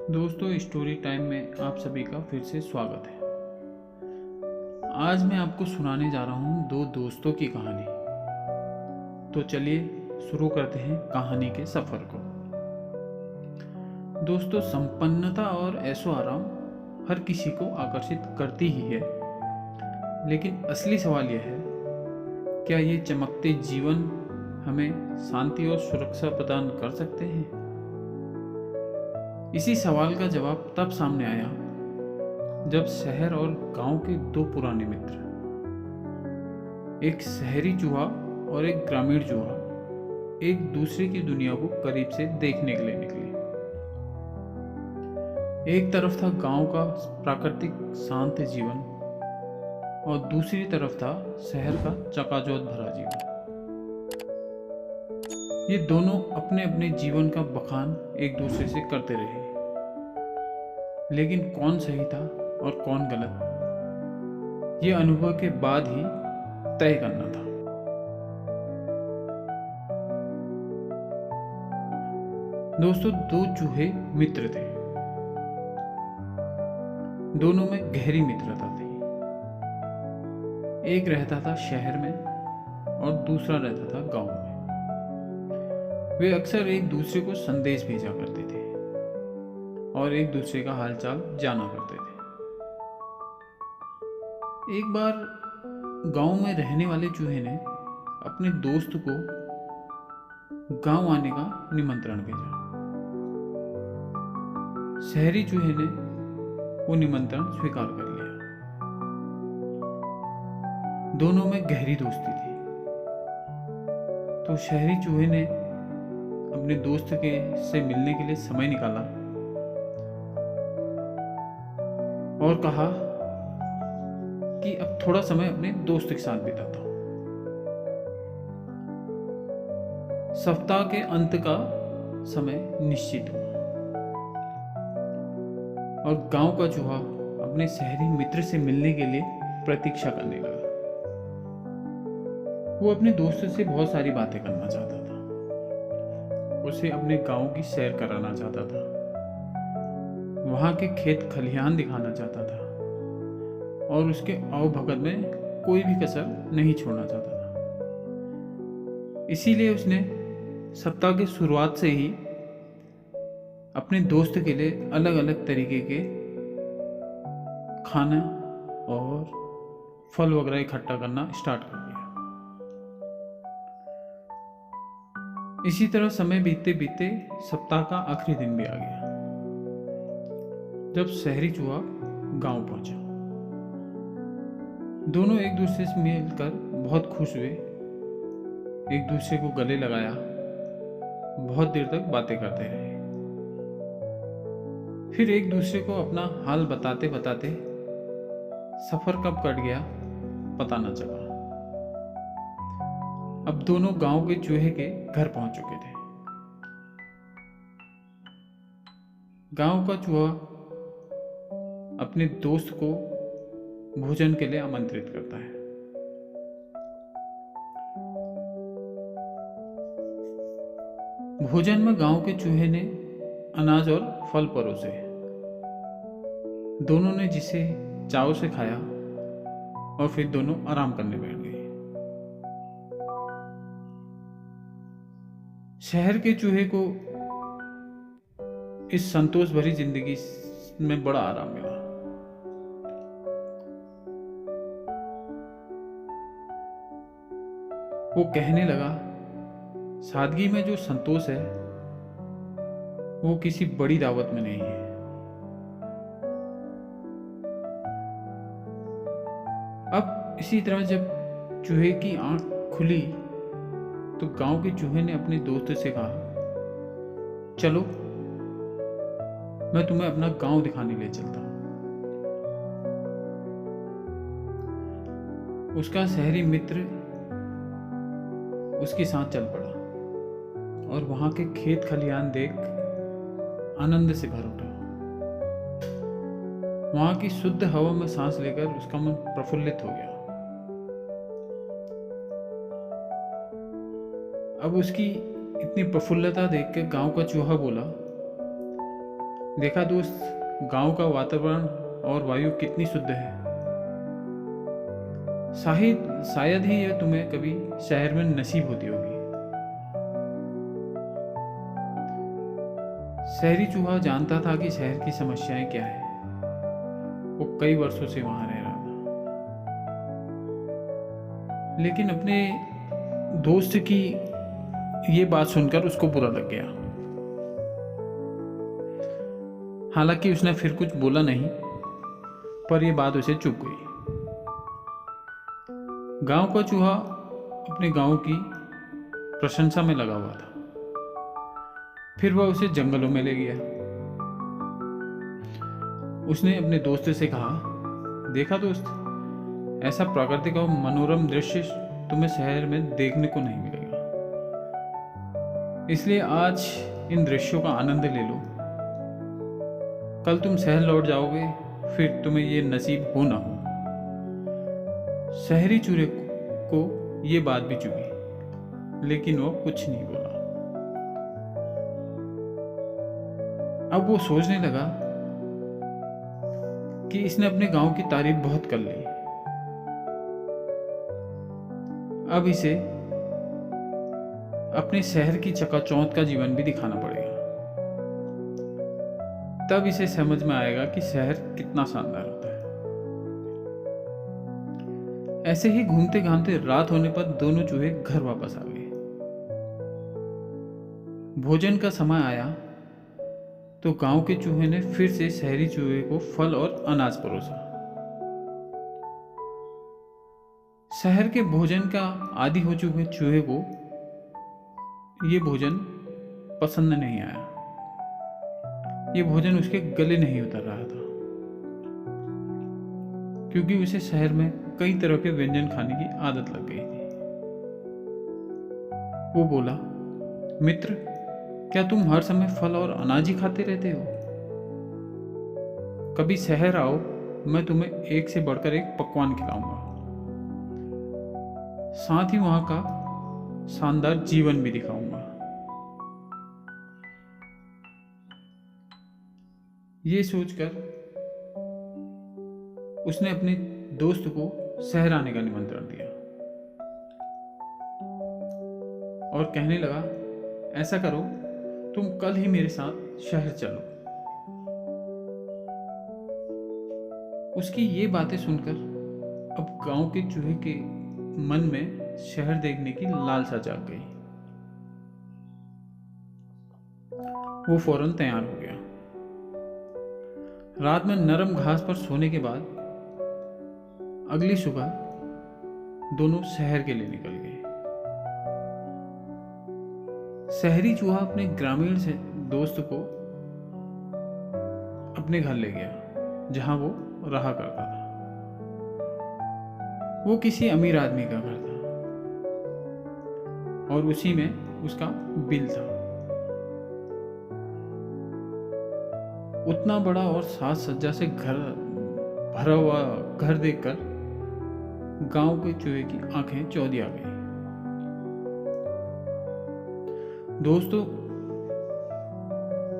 दोस्तों, story time में आप सभी का फिर से स्वागत है। आज मैं आपको सुनाने जा रहा हूँ दो दोस्तों की कहानी। तो चलिए शुरू करते हैं कहानी के सफ़र को। दोस्तों, संपन्नता और ऐशो आराम हर किसी को आकर्षित करती ही है, लेकिन असली सवाल यह है, क्या ये चमकते जीवन हमें शांति और सुरक्षा प्रदान कर सकते हैं? इसी सवाल का जवाब तब सामने आया जब शहर और गांव के दो पुराने मित्र, एक शहरी चूहा और एक ग्रामीण चूहा, एक दूसरे की दुनिया को करीब से देखने के लिए निकले। एक तरफ था गांव का प्राकृतिक शांत जीवन और दूसरी तरफ था शहर का चकाचौंध भरा जीवन। ये दोनों अपने अपने जीवन का बखान एक दूसरे से करते रहे, लेकिन कौन सही था और कौन गलत, ये अनुभव के बाद ही तय करना था। दोस्तों, दो चूहे मित्र थे। दोनों में गहरी मित्रता थी। एक रहता था शहर में और दूसरा रहता था गांव में। वे अक्सर एक दूसरे को संदेश भेजा करते थे और एक दूसरे का हालचाल जाना करते थे। एक बार गांव में रहने वाले चूहे ने अपने दोस्त को गांव आने का निमंत्रण भेजा। शहरी चूहे ने वो निमंत्रण स्वीकार कर लिया। दोनों में गहरी दोस्ती थी, तो शहरी चूहे ने अपने दोस्त के से मिलने के लिए समय निकाला और कहा कि अब थोड़ा समय अपने दोस्त के साथ बिताता हूं। सप्ताह के अंत का समय निश्चित हुआ और गांव का चूहा अपने शहरी मित्र से मिलने के लिए प्रतीक्षा करने लगा। वो अपने दोस्त से बहुत सारी बातें करना चाहता था। उसे अपने गांव की सैर कराना चाहता था, वहां के खेत खलिहान दिखाना चाहता था और उसके आवभगत में कोई भी कसर नहीं छोड़ना चाहता था। इसीलिए उसने सप्ताह की शुरुआत से ही अपने दोस्त के लिए अलग अलग तरीके के खाना और फल वगैरह इकट्ठा करना स्टार्ट कर दिया। इसी तरह समय बीतते बीतते सप्ताह का आखिरी दिन भी आ गया, जब शहरी चूहा गांव पहुंचा। दोनों एक दूसरे से मिलकर बहुत खुश हुए, एक दूसरे को गले लगाया, बहुत देर तक बातें करते रहे। फिर एक दूसरे को अपना हाल बताते बताते सफर कब कट गया पता न चला। अब दोनों गांव के चूहे के घर पहुंच चुके थे। गांव का चूहा अपने दोस्त को भोजन के लिए आमंत्रित करता है। भोजन में गांव के चूहे ने अनाज और फल परोसे। दोनों ने जिसे चाव से खाया और फिर दोनों आराम करने बैठ गए। शहर के चूहे को इस संतोष भरी जिंदगी में बड़ा आराम मिला। वो कहने लगा, सादगी में जो संतोष है वो किसी बड़ी दावत में नहीं है। अब इसी तरह जब चूहे की आंख खुली तो गांव के चूहे ने अपने दोस्त से कहा, चलो मैं तुम्हें अपना गांव दिखाने ले चलता हूं। उसका शहरी मित्र उसके साथ चल पड़ा और वहां के खेत खलिहान देख आनंद से भर उठा। वहां की शुद्ध हवा में सांस लेकर उसका मन प्रफुल्लित हो गया। अब उसकी इतनी प्रफुल्लता देख के गांव का चूहा बोला, देखा दोस्त, गांव का वातावरण और वायु कितनी शुद्ध है। शायद ही यह तुम्हें कभी शहर में नसीब होती होगी। शहरी चूहा जानता था कि शहर की समस्याएं क्या है। वो कई वर्षों से वहां रह रहा था, लेकिन अपने दोस्त की ये बात सुनकर उसको बुरा लग गया। हालांकि उसने फिर कुछ बोला नहीं, पर यह बात उसे चुभ गई। गांव का चूहा अपने गांव की प्रशंसा में लगा हुआ था। फिर वह उसे जंगलों में ले गया। उसने अपने दोस्त से कहा, देखा दोस्त, ऐसा प्राकृतिक और मनोरम दृश्य तुम्हें शहर में देखने को नहीं मिलेगा। इसलिए आज इन दृश्यों का आनंद ले लो। कल तुम शहर लौट जाओगे, फिर तुम्हें ये नसीब हो ना हो। शहरी चूहे को ये बात भी चुभी, लेकिन वो कुछ नहीं बोला। अब वो सोचने लगा कि इसने अपने गांव की तारीफ बहुत कर ली। अब इसे अपने शहर की चकाचौंध का जीवन भी दिखाना पड़ेगा। तब इसे समझ में आएगा कि शहर कितना शानदार होता है। ऐसे ही घूमते घामते रात होने पर दोनों चूहे घर वापस आ गए। भोजन का समय आया तो गांव के चूहे ने फिर से शहरी चूहे को फल और अनाज परोसा। शहर के भोजन का आदी हो चुके चूहे को ये भोजन पसंद नहीं आया। ये भोजन उसके गले नहीं उतर रहा था, क्योंकि उसे शहर में कई तरह के व्यंजन खाने की आदत लग गई थी। वो बोला, मित्र, क्या तुम हर समय फल और अनाज ही खाते रहते हो? कभी शहर आओ, मैं तुम्हें एक से बढ़कर एक पकवान खिलाऊंगा, साथ ही वहां का शानदार जीवन भी दिखाऊंगा। ये सोचकर उसने अपने दोस्त को शहर आने का निमंत्रण दिया और कहने लगा, ऐसा करो, तुम कल ही मेरे साथ शहर चलो। उसकी ये बातें सुनकर अब गांव के चूहे के मन में शहर देखने की लालसा जाग गई। वो फौरन तैयार हो गया। रात में नरम घास पर सोने के बाद अगली सुबह दोनों शहर के लिए निकल गए। शहरी चूहा अपने ग्रामीण से दोस्त को अपने घर ले गया, जहां वो रहा करता था। वो किसी अमीर आदमी का घर था और उसी में उसका बिल था। उतना बड़ा और साज सज्जा से घर भरा हुआ घर देखकर गांव के चूहे की आंखें चौधी आ गई। दोस्तों,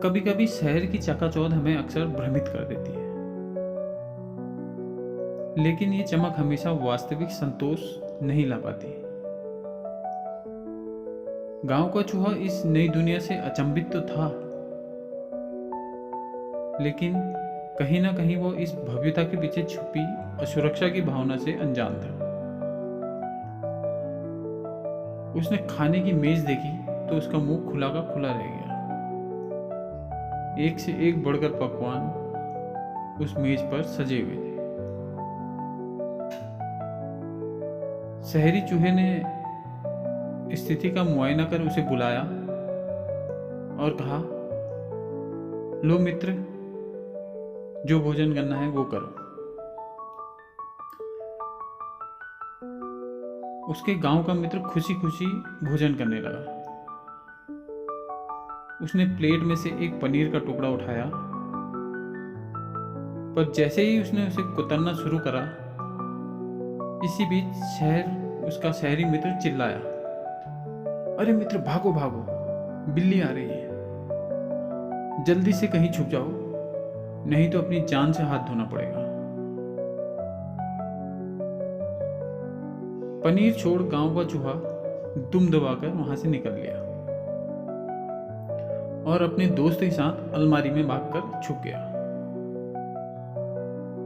कभी कभी शहर की चकाचौंध हमें अक्सर भ्रमित कर देती है, लेकिन ये चमक हमेशा वास्तविक संतोष नहीं ला पाती। गांव का चूहा इस नई दुनिया से अचंभित तो था, लेकिन कहीं ना कहीं वो इस भव्यता के पीछे छुपी असुरक्षा की भावना से अनजान था। उसने खाने की मेज देखी तो उसका मुंह खुला का खुला रह गया। एक से एक बढ़कर पकवान उस मेज पर सजे हुए थे। शहरी चूहे ने स्थिति का मुआयना कर उसे बुलाया और कहा, लो मित्र, जो भोजन करना है वो करो। उसके गांव का मित्र खुशी खुशी भोजन करने लगा। उसने प्लेट में से एक पनीर का टुकड़ा उठाया, पर जैसे ही उसने उसे कुतरना शुरू करा, इसी बीच उसका शहरी मित्र चिल्लाया, अरे मित्र, भागो भागो, बिल्ली आ रही है, जल्दी से कहीं छुप जाओ, नहीं तो अपनी जान से हाथ धोना पड़ेगा। पनीर छोड़ गांव का चूहा दुम दबाकर वहां से निकल लिया और अपने दोस्त के साथ अलमारी में भागकर छुप गया।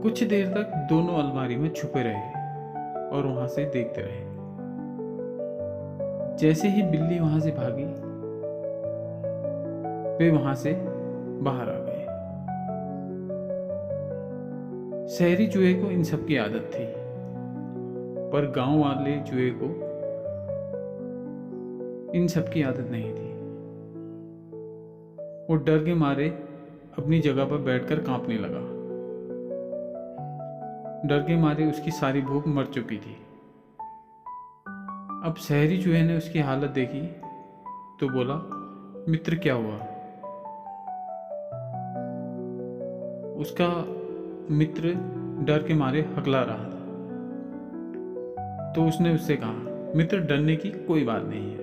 कुछ देर तक दोनों अलमारी में छुपे रहे और वहां से देखते रहे। जैसे ही बिल्ली वहां से भागी, वे वहां से बाहर आ गए। शहरी चूहे को इन सब की आदत थी, पर गांव वाले चूहे को इन सब की आदत नहीं थी। वो डर के मारे अपनी जगह पर बैठकर कांपने लगा। डर के मारे उसकी सारी भूख मर चुकी थी। अब शहरी चूहे ने उसकी हालत देखी तो बोला, मित्र क्या हुआ? उसका मित्र डर के मारे हकला रहा था। तो उसने उससे कहा, मित्र डरने की कोई बात नहीं है,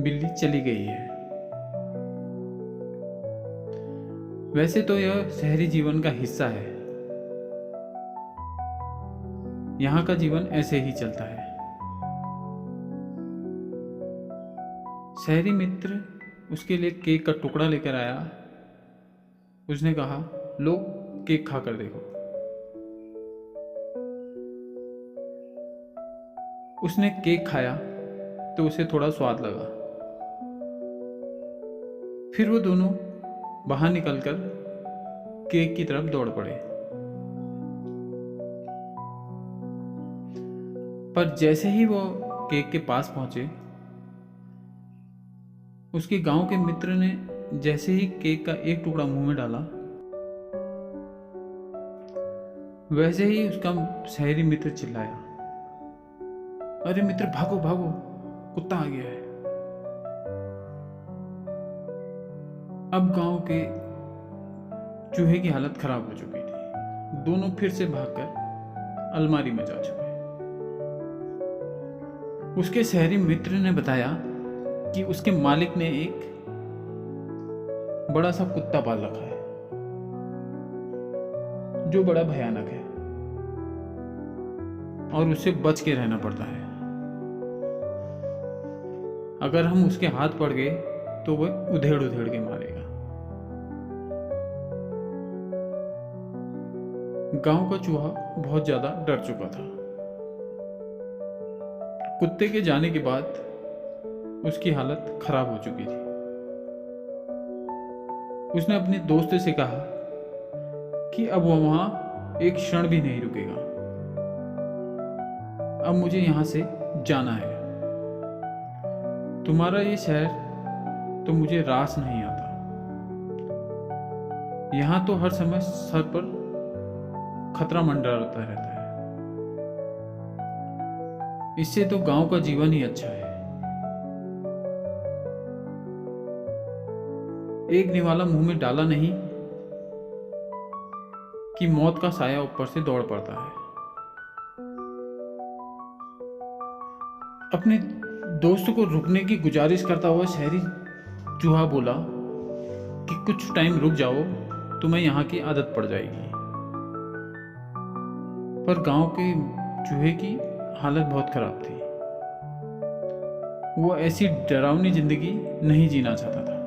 बिल्ली चली गई है। वैसे तो यह शहरी जीवन का हिस्सा है। यहाँ का जीवन ऐसे ही चलता है। शहरी मित्र उसके लिए केक का टुकड़ा लेकर आया। उसने कहा, लो केक खाकर देखो। उसने केक खाया तो उसे थोड़ा स्वाद लगा। फिर वो दोनों बाहर निकलकर केक की तरफ दौड़ पड़े। पर जैसे ही वो केक के पास पहुंचे, उसके गांव के मित्र ने जैसे ही केक का एक टुकड़ा मुंह में डाला, वैसे ही उसका शहरी मित्र चिल्लाया, अरे मित्र भागो भागो, कुत्ता आ गया है। अब गांव के चूहे की हालत खराब हो चुकी थी। दोनों फिर से भागकर अलमारी में जा चुके। उसके शहरी मित्र ने बताया कि उसके मालिक ने एक बड़ा सा कुत्ता पाल रखा है जो बड़ा भयानक है और उससे बच के रहना पड़ता है। अगर हम उसके हाथ पड़ गए तो वह उधेड़ उधेड़ के मारेगा। गांव का चूहा बहुत ज्यादा डर चुका था। कुत्ते के जाने के बाद उसकी हालत खराब हो चुकी थी। उसने अपने दोस्त से कहा कि अब वो वहां एक क्षण भी नहीं रुकेगा। अब मुझे यहां से जाना है। तुम्हारा ये शहर तो मुझे रास नहीं आता। यहां तो हर समय सर पर खतरा मंडराता रहता है। इससे तो गांव का जीवन ही अच्छा है। एक निवाला मुंह में डाला नहीं कि मौत का साया ऊपर से दौड़ पड़ता है। अपने दोस्त को रुकने की गुजारिश करता हुआ शहरी चूहा बोला कि कुछ टाइम रुक जाओ, तुम्हें यहाँ की आदत पड़ जाएगी। पर गांव के चूहे की हालत बहुत खराब थी। वो ऐसी डरावनी जिंदगी नहीं जीना चाहता था।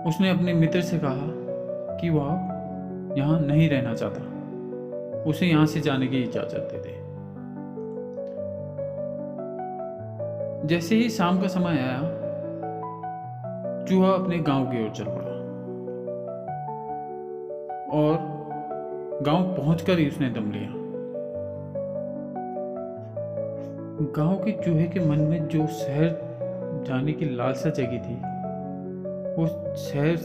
उसने अपने मित्र से कहा कि वह यहाँ नहीं रहना चाहता, उसे यहाँ से जाने की इजाजत दे दे। जैसे ही शाम का समय आया, चूहा अपने गांव की ओर चल पड़ा और गांव पहुंचकर ही उसने दम लिया। गांव के चूहे के मन में जो शहर जाने की लालसा जगी थी, वो शहर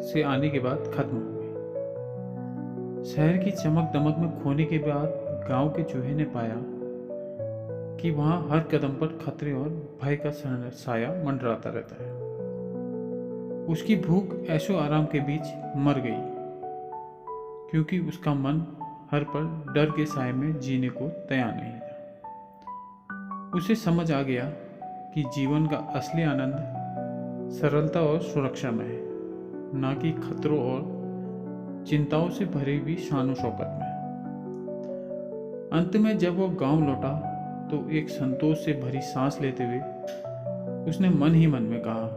से आने के बाद खत्म हो गई। शहर की चमक दमक में खोने के बाद गांव के चूहे ने पाया कि वहां हर कदम पर खतरे और भय का साया मंडराता रहता है। उसकी भूख ऐशो आराम के बीच मर गई, क्योंकि उसका मन हर पल डर के साए में जीने को तैयार नहीं था। उसे समझ आ गया कि जीवन का असली आनंद सरलता और सुरक्षा में है, ना कि खतरों और चिंताओं से भरी हुई शान शौकत में। अंत में जब वो गांव लौटा तो एक संतोष से भरी सांस लेते हुए उसने मन ही मन में कहा,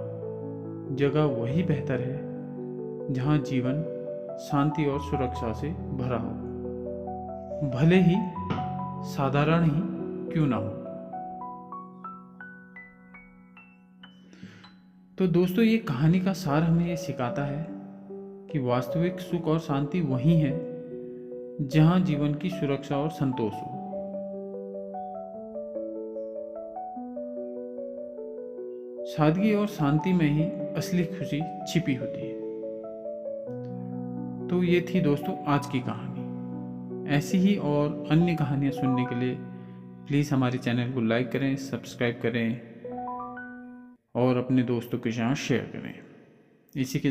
जगह वही बेहतर है जहां जीवन शांति और सुरक्षा से भरा हो, भले ही साधारण ही क्यों ना हो। तो दोस्तों, ये कहानी का सार हमें ये सिखाता है कि वास्तविक सुख और शांति वही है जहां जीवन की सुरक्षा और संतोष हो। सादगी और शांति में ही असली खुशी छिपी होती है। तो ये थी दोस्तों आज की कहानी। ऐसी ही और अन्य कहानियां सुनने के लिए प्लीज़ हमारे चैनल को लाइक करें, सब्सक्राइब करें और अपने दोस्तों के साथ शेयर करें। इसी के साथ